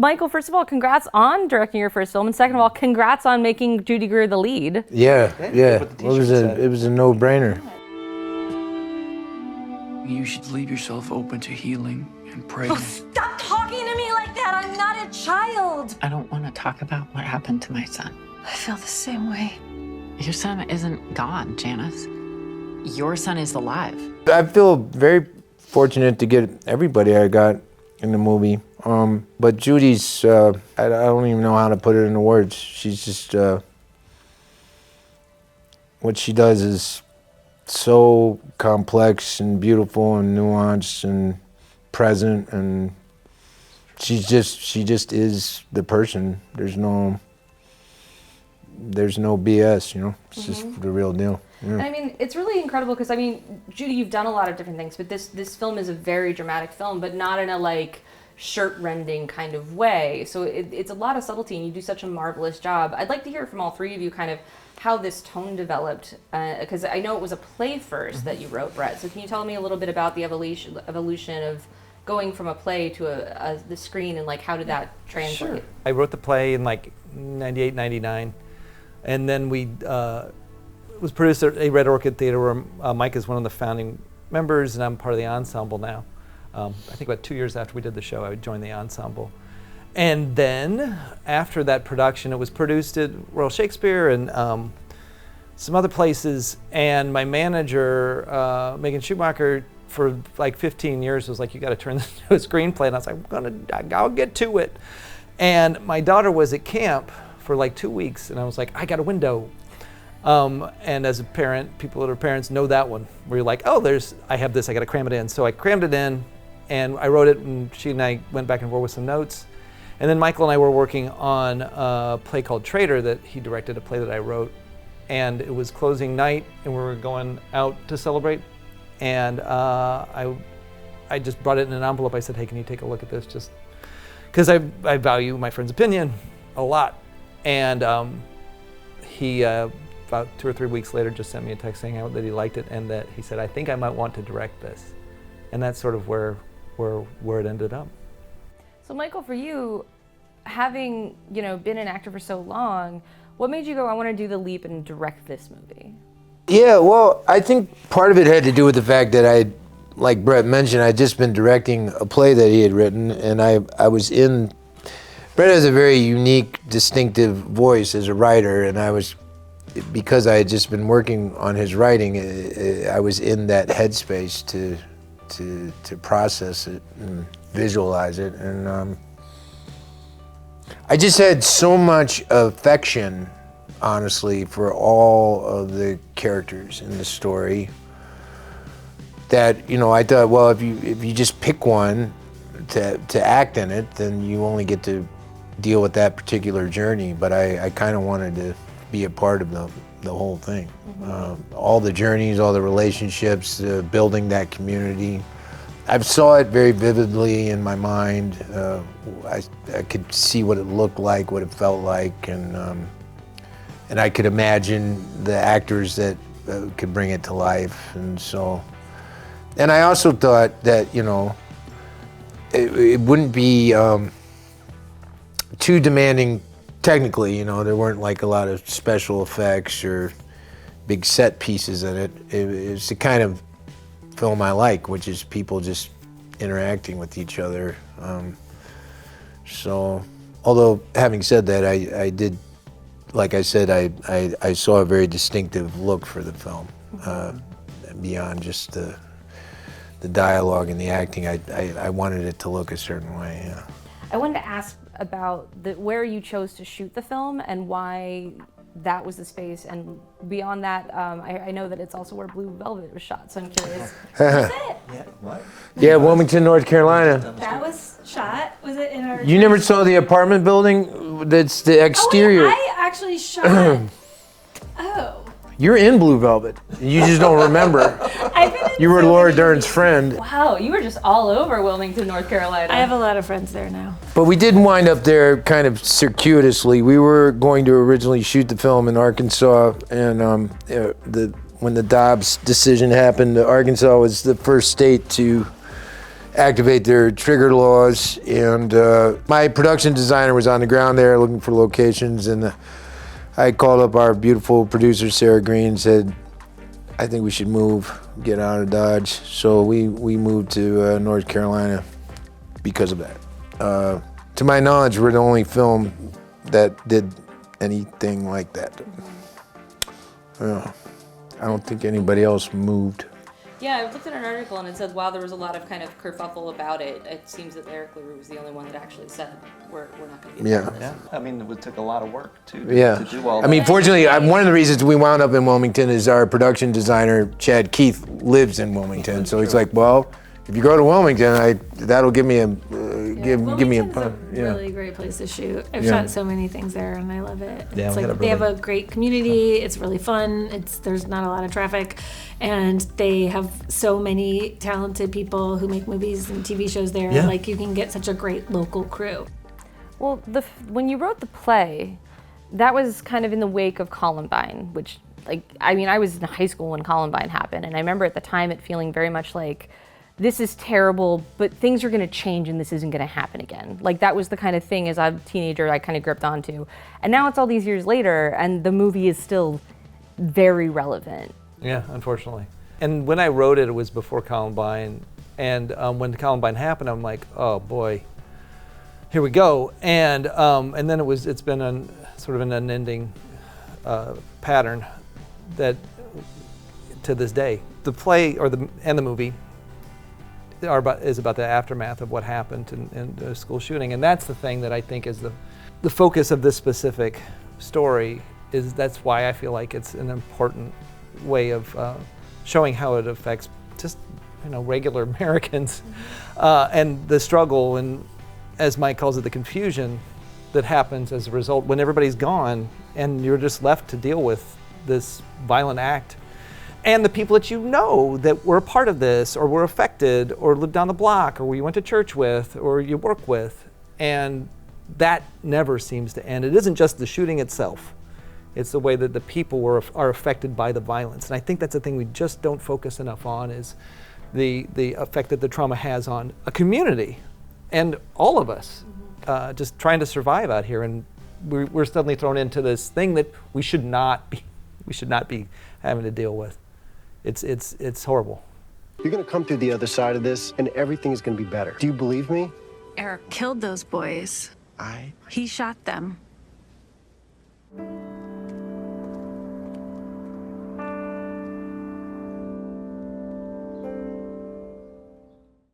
Michael, first of all, congrats on directing your first film, and second of all, congrats on making Judy Greer the lead. Yeah. It was a no-brainer. You should leave yourself open to healing and pray. Oh, stop talking to me like that. I'm not a child. I don't want to talk about what happened to my son. I feel the same way. Your son isn't gone, Janice. Your son is alive. I feel very fortunate to get everybody I got in the movie. But Judy's, I don't even know how to put it into words. She's just, what she does is so complex and beautiful and nuanced and present, and she just is the person. There's no BS, you know? It's just the real deal. Yeah. And I mean, it's really incredible because, I mean, Judy, you've done a lot of different things, but this film is a very dramatic film, but not in a, like, shirt-rending kind of way. So it's a lot of subtlety, and you do such a marvelous job. I'd like to hear from all three of you kind of how this tone developed, because I know it was a play first that you wrote, Brett. So can you tell me a little bit about the evolution of going from a play to the screen, and like how did that translate? Sure. I wrote the play in like 98, 99, and then it was produced at a Red Orchid Theater where Mike is one of the founding members, and I'm part of the ensemble now. I think about 2 years after we did the show, I would join the ensemble. And then, after that production, it was produced at Royal Shakespeare and some other places, and my manager, Megan Schumacher, for like 15 years was like, you gotta turn this into a screenplay, and I was like, I'll get to it. And my daughter was at camp for like 2 weeks, and I was like, I got a window. And as a parent, people that are parents know that one, where you're like, oh, I have this, I gotta cram it in. So I crammed it in, and I wrote it, and she and I went back and forth with some notes. And then Michael and I were working on a play called Traitor that he directed, a play that I wrote. And it was closing night, and we were going out to celebrate. And I just brought it in an envelope. I said, hey, can you take a look at this? Just because I value my friend's opinion a lot. And he, about 2 or 3 weeks later, just sent me a text saying that he liked it, and that he said, I think I might want to direct this. And that's sort of where it ended up. So Michael, for you, having been an actor for so long, what made you go, I want to do the leap and direct this movie? Yeah, well, I think part of it had to do with the fact that like Brett mentioned, I'd just been directing a play that he had written, and I was in. Brett has a very unique, distinctive voice as a writer, and because I had just been working on his writing, I was in that headspace to process it and visualize it, and I just had so much affection, honestly, for all of the characters in the story that I thought, well, if you just pick one to act in it, then you only get to deal with that particular journey. But I kind of wanted to be a part of the whole thing. All the journeys, all the relationships, building that community. I saw it very vividly in my mind. I could see what it looked like, what it felt like, and I could imagine the actors that could bring it to life. And I also thought that it wouldn't be too demanding technically. There weren't like a lot of special effects or big set pieces in it. It's the kind of film I like, which is people just interacting with each other. So, although having said that, I did, like I said, I saw a very distinctive look for the film, beyond just the dialogue and the acting. I wanted it to look a certain way. Yeah. I wanted to ask about where you chose to shoot the film and why that was the space, and beyond that, I know that it's also where Blue Velvet was shot, so I'm curious. Was it? Yeah, what? Yeah, Wilmington, North Carolina. That was shot? Was it in our... You never saw the apartment building? That's the exterior. Oh, wait, I actually shot... Oh. You're in Blue Velvet. You just don't remember. I've been in You were so Laura many Dern's movies. friend. Wow, you were just all over Wilmington, North Carolina. I have a lot of friends there now. But we did wind up there kind of circuitously. We were going to originally shoot the film in Arkansas, and when the Dobbs decision happened, Arkansas was the first state to activate their trigger laws. And my production designer was on the ground there looking for locations, and I called up our beautiful producer, Sarah Green, and said, I think we should move, get out of Dodge. So we moved to North Carolina because of that. To my knowledge, we're the only film that did anything like that. I don't think anybody else moved. Yeah, I looked at an article and it said while there was a lot of kind of kerfuffle about it, it seems that LaRue was the only one that actually said we're not going to be doing this. Yeah, I mean, it took a lot of work to do I all that. mean, fortunately, one of the reasons we wound up in Wilmington is our production designer, Chad Keith, lives in Wilmington. So he's like, well, if you go to Wilmington, that'll give me a give me a Wilmington's really great place to shoot. I've Yeah. shot so many things there, and I love it. Yeah, It's we got like a they have really- a great community. It's really fun. There's not a lot of traffic, and they have so many talented people who make movies and TV shows there. Yeah. Like you can get such a great local crew. Well, when you wrote the play, that was kind of in the wake of Columbine, which, like, I mean, I was in high school when Columbine happened, and I remember at the time it feeling very much like, this is terrible, but things are going to change and this isn't going to happen again. Like, that was the kind of thing as a teenager I kind of gripped onto. And now it's all these years later, and the movie is still very relevant. Yeah, unfortunately. And when I wrote it, it was before Columbine. And when Columbine happened, I'm like, oh boy, here we go. And then it's been sort of an unending pattern that to this day. The play and the movie is about the aftermath of what happened in the school shooting. And that's the thing that I think is the focus of this specific story. That's why I feel like it's an important way of showing how it affects just regular Americans and the struggle, and as Mike calls it, the confusion that happens as a result when everybody's gone and you're just left to deal with this violent act. And the people that you know that were a part of this or were affected or lived down the block or you went to church with or you work with, and that never seems to end. It isn't just the shooting itself. It's the way that the people are affected by the violence. And I think that's the thing we just don't focus enough on, is the effect that the trauma has on a community and all of us just trying to survive out here. And we're suddenly thrown into this thing that we should not be having to deal with. It's horrible. You're gonna come through the other side of this and everything is gonna be better. Do you believe me? Eric killed those boys. He shot them.